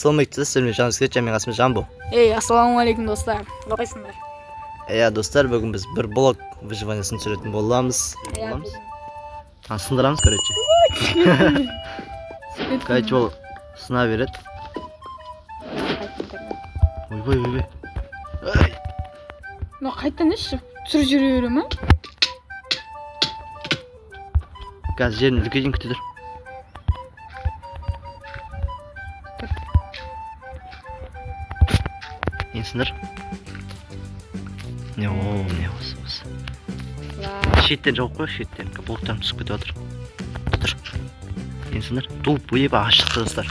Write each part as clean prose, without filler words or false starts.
Саламатсыздар, сіздермен жаңылысқа мен қасым Жамбо. Ассалаумағалейкум достар. Қалайсыңдар? Достар, бүгін біз бір блог выживаниясын түсіретін боламыз. Сындырамыз, короче. Короче, ол сына береді. Ойбай. Но қайттан еш түсіріп жүре бере ма? Қазір жерін үлкейден күтті тұр. Енсіңдер? Не осы. Шеттен жауып қой, шеттен. Блоктан түсіп кетіп отыр. Тұр. Енсіңдер? Туып өйіп ағаш шықты достар.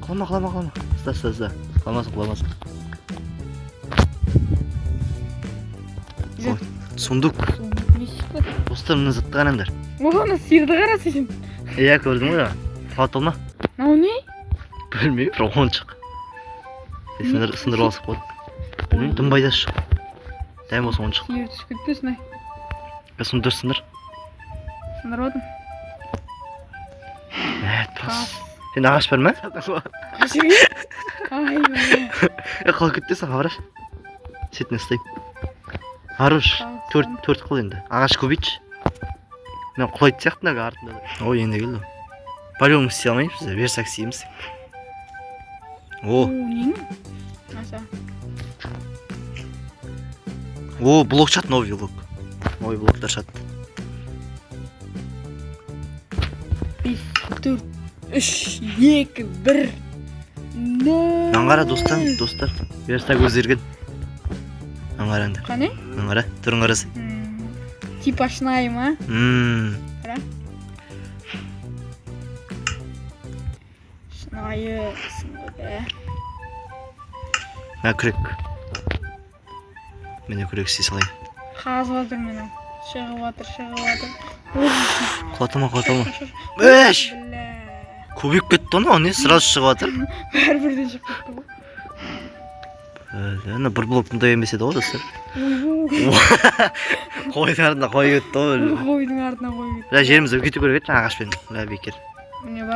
Қалама. Ста. Қаламасын. Сундук. Достар, мұны зытты ғанамдар. Оны сирді қарасы үшін. Көрдің ғой? Фатылма? Нау не? Білмей, бір ойыншық. Сындырып алсақ болады. Білмеймін, дымбайда шық. Дәйім осы ойыншық. Сирді түсіп кетпесін ай. Сындыр. Сындырып одым. Тас. Сен ағаш бар ма? Қашырге? Ай, Қал күттесің, қабыраш. Сетіне ұстайым. Арыш, төрт қыл енді. Ағаш көбейтші. Мен құлайды сияқты нәгі артында. Ой, енді келді. По-любому істей алмаймыз, берсақ істейміз. Нені? Аса. Блок шат, новый блок. Новый блоктар шат. 5, 4, 3, 2, 1. Аңғара достар. Берсақ өзерген. Аңғарандар. Қане? Аңғара, түрін қарасы. Типа шынайы ма? Қара? Шынайы сыңғыды. Күрек. Мені күрек істей салайын. Қазып атыр менің. Шығып атыр. Құлатылма. Бәш! Білә. Көбейіп кетті оны, не? Сразу шығып атыр. Бәрбірден шығып кетті ғой. Бір блоктың да емес еді ғой, достар. Қойдың артына қой кетті ғой. Қойдың артына қой кетті. Жерімізді үлкейту керек еді, ағашпен. Бекер.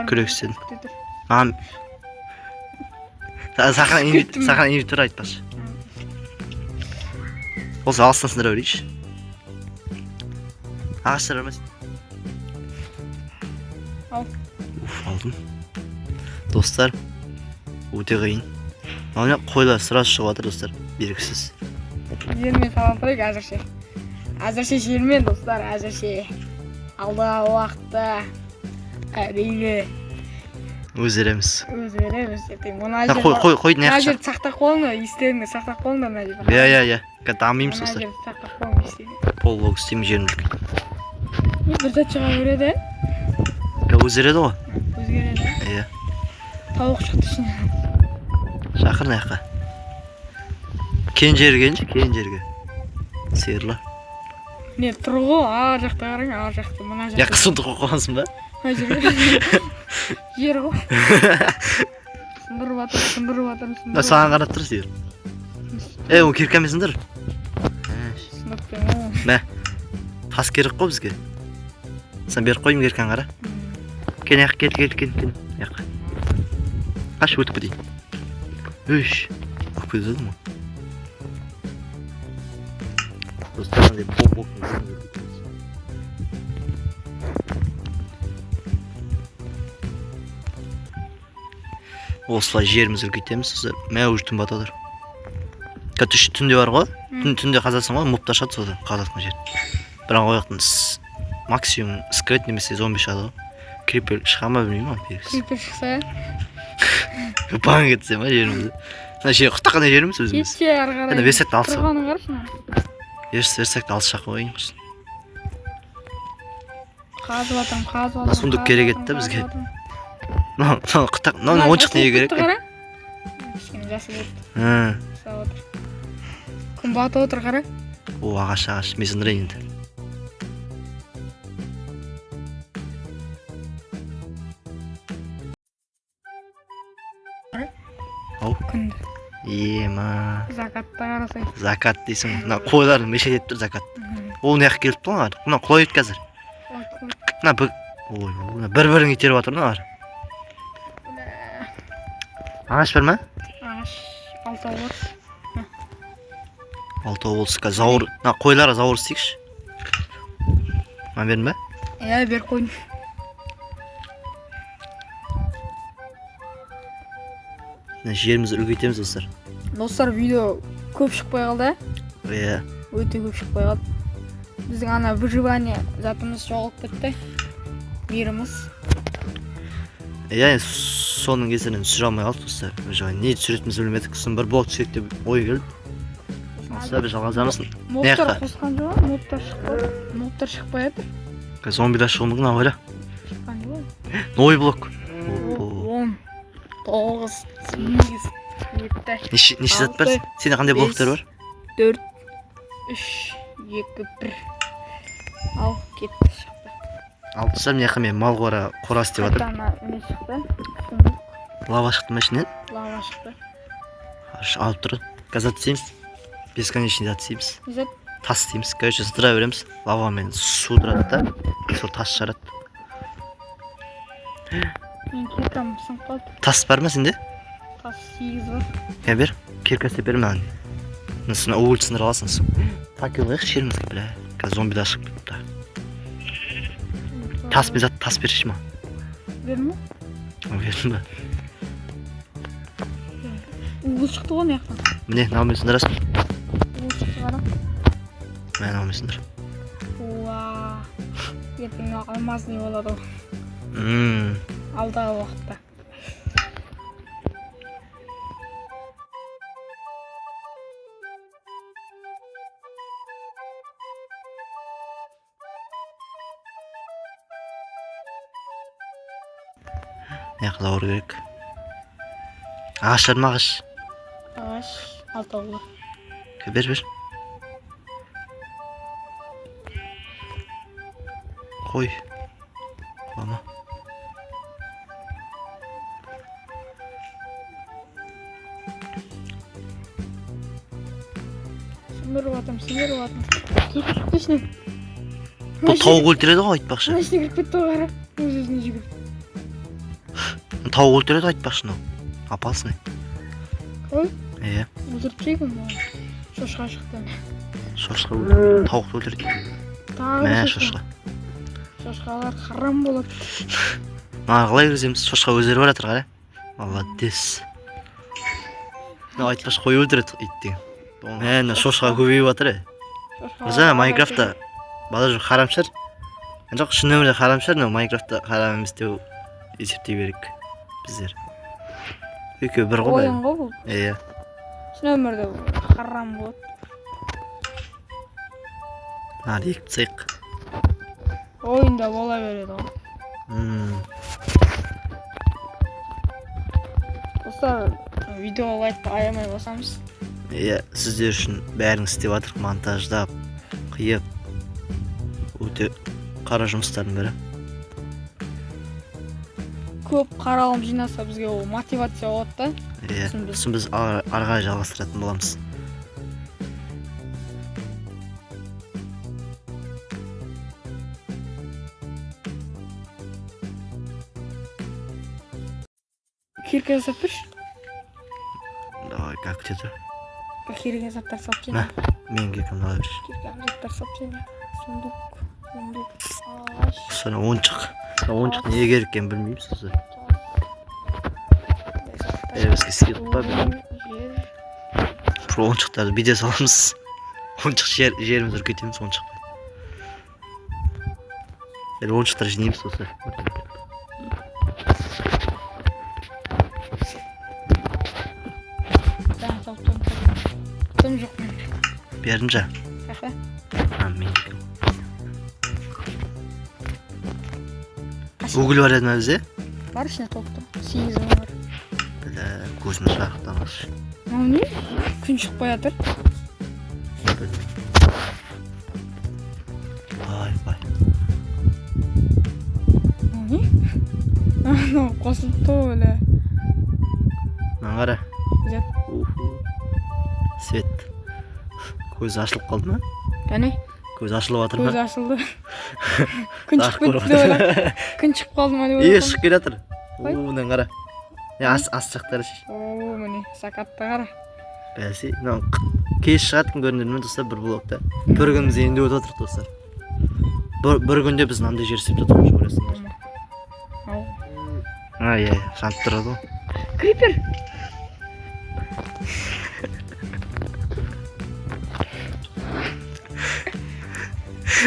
Күрек істедім. Сақан инвитор айтпашы. Осы алыстан сындыра берейші. Ағаштар бармасын. Алдым. Достар, өте қиын. Қойлар сразу шығып жатыр достар, беріксіз. Жермен салам тұрайық әзірше. Әзірше жермен достар, әзірше. Алдағы уақытта әрине Өзереміз. Қойдың Мына жерді сақтап қолыңдар, естеріңді сақтап қолыңдар мына жерді. Иә. Дамимыз достар. Мына жерді сақтап қолыңдар естеріңді. Пол блок істеймін жерін үлкен. Бір зат шыға көреді. Өзереді ғой. Өзгереді. Иә. Тауық шықты ішіне. Шақырын аяққа. Кен жерге. Сиырлар. Не, тұр ғой, ар жақта қараң, ар жақта, мына жақта. Яққа сонды қойғансың ба? Жер ғой. Сындырып атыр. Саған қарап тұр сиыр. Оны керкеме сындыр. Сындырып кең ғой. Тас керек қой бізге. Сен беріп қойым керкен қара. Кен аяқ, кел. Яққа. Қаш өтіп кетейін. Өп өтеді ма? Достар, андай боқтың жүрін өтіп. Осылай жеріміз үлкейтеміз. Мәу түн батадыр. Түнде бар ғой. Түнде қазасың ғой, мұпта шады содан қазатқан жер. Бірақ ояқтың максимум скрет немесе зомби шығады ғой. Крипер шыға ма білмеймін ма? Крипер шықса? Баң кетсе ма жерімізді? Құттаққан жеріміз өзіміз. Кетсе ары қарай. Версакты алса. Тұрғаның қарашына. Версакты алыс шақ қойын қойсын. Қазып атырым. Сундук керек етті бізге. Оншық неге керек? Кішкене жасы кетті. Күн батып отыр қара. Ағаш. Мен сындырайын енді. Күнді. Ема. Закатта қарасай. Закат дейсің. Қойларын мешет етіп тұр закат. Ол неғып келіп тұр ғой. Қой ет қазір. Бір-бірін итеріп жатыр. Ағаш бар ма? Ағаш алтау бар. Алтау болсын. Зауыр. Қойларға зауыр істейікші. Бердің ба? Бер қойын. Жерімізді үлкейтеміз достар. Достар, видео көп шықпай қалды. Иә. Өте көп шықпай қалды. Біздің ана выживание затымыз жоғалып кетті. Мейіріміз. Иә, соның кесірінен түсіре алмай қалдық достар. Не түсіретімізді білмедік. Сосын бір блог түсірейік деп ой келді. Осылай бір жалғасамыз. Модтар қосқан жоқ, модтар шықпай жатыр. Зомбилар шығуы мүмкін, ойла. Шыққан жоқ. Новый блок. 10, 9, 8, 7. Неше зат бар? Сенде қандай блоктар бар? 4, 3, 2, 1. Ал, кетті, шықты. Ал достар, мына жаққа мен мал қора істеп жатырмын. Ана не шықты? Сундук. Лава шықты ма ішінен? Лава шықты. Алып тұр. Газат істейміз. Бесконечный зат істейміз. Зат. Тас істейміз. Короче, сыдыра береміз. Лавамен су тұрады да, сол тас шығарады. Мен киркам сынып қалды. Тас бар ма сенде? Тас 8 бар. Бер. Кирка істеп бер маған. Соны уголь сындыра аласың. Так қояйық жерімізге, бля. Қазір зомбилар шығып кетті. Тас бер, тас берші ма? Бердің ба? Бердім ба? Уғыл шықты ғой маяқтан. Міне, наумен сындырасың. Уғыл шықты ғана. Мә, наумен сындыр. Уа. Ертең алмазный болады ғой. Алдағы уақытта. Мына зауыр керек. Ағаш бар ма ағаш? Ағаш алтау бар. Бер. Қой. Қояма. Сындырып атым. Кетіп ішіне. Бұл тауық өлтіреді ғой, айтпақшы. Мына ішіне кіріп кетті ғой, қара. Өз-өзіне жүгіріп. Тауық өлтіреді, айтпақшы, опасный. Ой? Иә. Өлтіріп жейгін, шошқа шықты. Шошқа өлтіреді, тауықты өлтіреді. Мә, шошқа. Шошқалар харам болады. Қалай кіргіземіз? Шошқа өздері бар жатыр, қара. Молодец. Айтпақшы, қой өлтіреді, иттен. Мә, шошқа көбейіп жатыр. Өзі Майнкрафтта бала жоқ харам шығар. Жоқ, шын өмірде харам шығар, но Майнкрафтта харам емес деп есептей берейік біздер. Екеуі бір ғой. Ойын ғой бұл. Иә. Шын өмірде харам болады. Екі цейк. Ойында бола береді ғой. Достар, видео лайкты аямай басамыз. Иә, сіздер үшін бәрін істеп жатырық, монтаждап, қиып. Өте қара жұмыстардың бірі. Көп қаралым жинаса бізге ол мотивация болады да. Иә, сосын біз арға жалғастыратын боламыз. Кирка жасап берші. Давай, как где-то. Кирка заттар сообщение. Мен киркам давай берші. Кирка заттар сообщение. Сундук. Ағаш. Соны ойыншық неге керек екенін білмейміз сізді. Бізге сыйлық па білмеймін. Про ойыншықтарды видео саламыз. Ойыншық жерімізді үлкейтеміз ойыншықты. Ойыншықтар жинаймыз осы. Тым жоқ мен. Бердім жа. Қақы? Мен кіркем. Уголь бар еді ма бізде? Бар ішіне толықты. 8 бар. Білі, көзіміз жарықтан қалшы. Не? Күн шықпай жатыр. Бай. Не? Анау қосылыпты ғой өлі. Маған қара. Зет. Свет. Көзі ашылып қалды ма? Кәне? Көзі ашылып жатыр ма? Көзі ашылды. Күн шығып кетті деп ойлап. Күн шығып қалды ма деп ойлап. Шығып келе жатыр. Одан қара. As жақтары. О, міне сакатты қара. Бәсе, мынау кеш шығатын көрінеді достар бір блогта. Bir gün біз енді өтіп отырық достар. Bir günде біз мынандай жер істеп жатырмыз көресіңдер. Ау. Иә, жанып тұрады ғой. Крипер.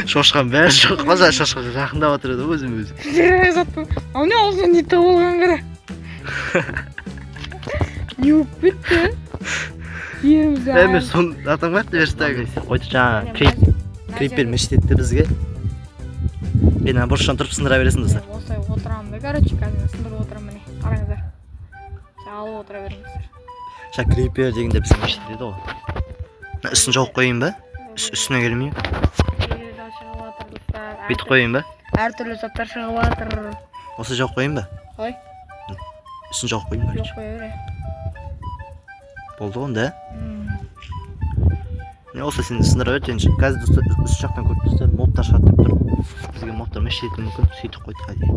Шошқан бәрі жоқ. Қазір шошқан жақындап отырады ғой өзім өзі. Жер заттым. Ау не аузын не толған қара. Не болып кетті? Жерімізді Мен сон атам қайтты верстегі. Қойды жаңа крипер мешітетті бізге. Мен бұрыштан тұрып сындыра бересің достар. Осылай отырамын да, короче, қазір сындырып отырамын міне. Қараңыздар. Алып отыра беріңіздер. Ша крипер дегенде біздің мешіт деді ғой. Үстін жауып қойайын ба? Үстіне келмейін. Бүйтіп қойайын ба? Әртүрлі заттар шығып жатыр. Осы жауып қойайын ба? Қалай? Үстін жауып қойайын ба? Жоқ қоя бере. Болды ғой да? Не болса сен сындыра бер, енді қазір достар үст жақтан көріп достар мобтар шығады деп тұр. Бізге мобтар мешітетін мүмкін, сөйтіп қойдық әдейі.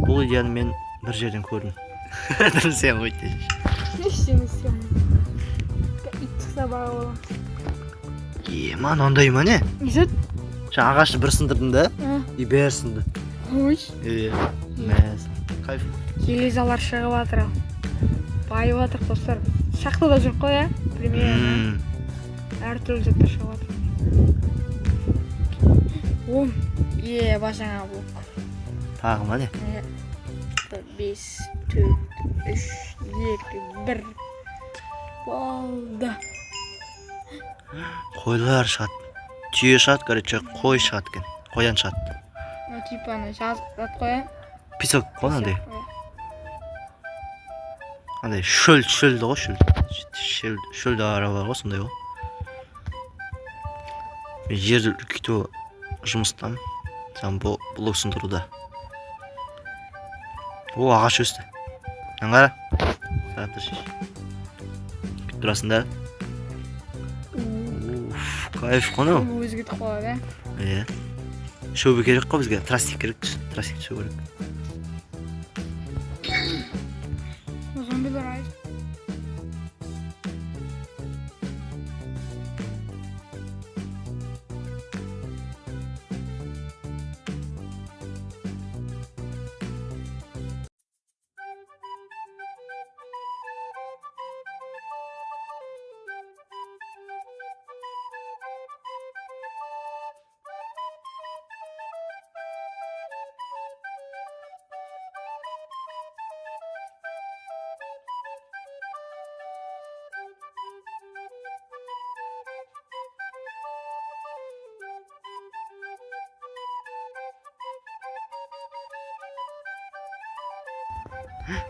Бұл идеяны мен бір жерден көрдім. Сен қойды. Ештеңе істемеймін. Ит шықса бағы боламын. Ман ондай ма не? Несет? Жаңа ағашты бір сындырдым да, и бәрі сынды. Ой. Мәз. Кайф. Железалар шығып жатыр. Байып жатыр достар. Шахтада жүріп қой, примерно. Әртүрлі заттар шығып жатыр. Башаңа блок. Тағы ма не? 5, 4, 3, 2, 1. Болды. Қойлар шығады. Түйе шығады, короче, қой шығады кен. Қоян шығады. Типа жазып қоя. Песок қой андай. Андай шөлді ғой, шөлді ара бар ғой, сондай ғой. Мен жерді үлкейту жұмыстан, жаң блок сындыруда. О, ағаш өсті. Аңғара? Тарапты шеш. Күтіп тұрасың да? Кайф қону? Өзгетіп қояды, Иә. Шөбі керек қой бізге, трастик керек, трастик шөбі керек. Зомбилер ай.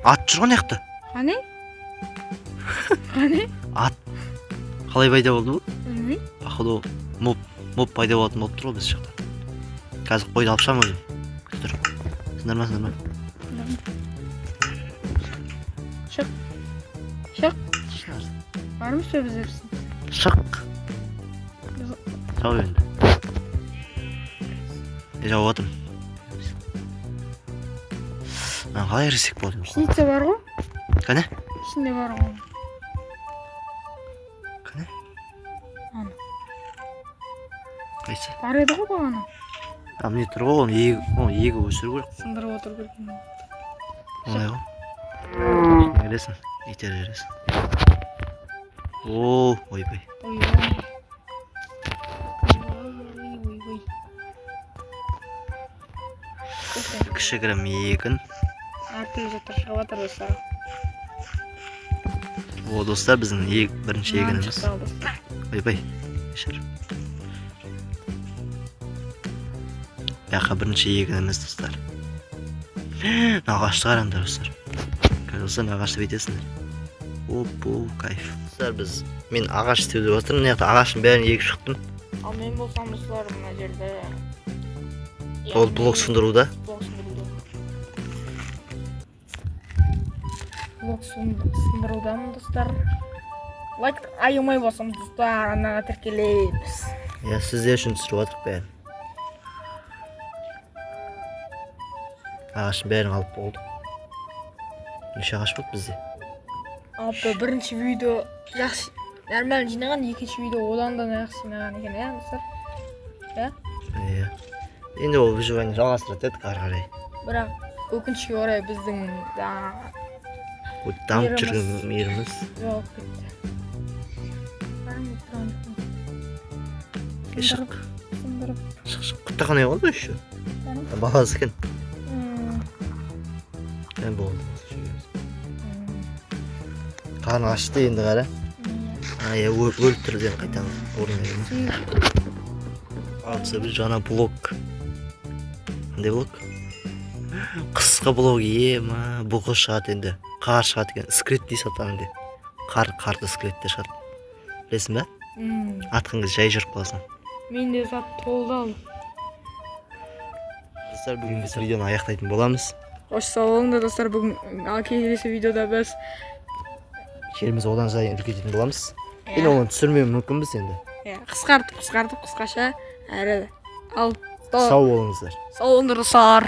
Ат жүр ғой неқті? Қане? Қане? Ат қалай пайда болды бұл? Білмейм. Походу моб пайда болатын болып тұр ғой біз жақта. Қазір қойды алып шығамын өзім. Күтір. Сындырма. Шық. Барым сөз берсін. Шық. Жау енді. Жау атым. Қалай ересек болдым? Пшеница бар ғой? Қане? Ішінде бар ғой. Қане? Аны. Қайсы? Бар еді ғой бағана. Міне тұр ғой, оны егі өсіру керек. Сындырып отыр көрген. Олай ғой. Ересің, итер ересің. Ойбай. Кішігірім егін. Әртүрлі заттар шығып жатыр достар. Достар біздің бірінші егініміз. Ойбай. Шыр. Яқа бірінші егініміз достар. Ағашты қараңдар достар. Достар ағашты бетесіңдер. Кайф. Достар мен ағаш істеуде отырмын. Мына жақта ағаштың бәрін егіп шықтым. Ал мен болсам достар мына жерде Ол блок сындыруда. Блок сындырудамын достар. Лайк айымай болсам достар, анаға тіркелейміз. Сіздер үшін түсіріп отырық бәрін. Ағаштың бәрін алып болды. неше ағаш болды бізде? Апа бірінші видео жақсы нормально жинаған, екінші видео одан да жақсы жинаған екен, иә достар? Иә? Иә. Енді ол выживание жалғастырады едік ары қарай. Бірақ өкінішке орай біздің Дамып жүрген мейіріміз. жоқ кетті. Шық. Сындырып. Шық. Құттақанай болды еще. Баласы екен. Мен болды. Қарны ашты енді қара. Иә, өліп тұр деген қайтадан орнына келді. Алса біз жаңа блог. Қандай блог? Қысқы блог ема, бұғы шығады енді. Қар шығады екен. Скриптей сатамын де. Қарды скриптте шығады. Білесің бе? Атқан кез жай жүріп қаласың. Мен де зат толды алды. Достар, бүгін біз видеоны аяқтайтын боламыз. Қош сау болыңдар достар, бүгін келесі видеода біз Жеріміз одан сайын үлкейтетін боламыз. Енді оны түсірмеу мүмкінбіз енді. қысқартып қысқаша әрі ал Сау болыңыздар. сау болыңдар достар.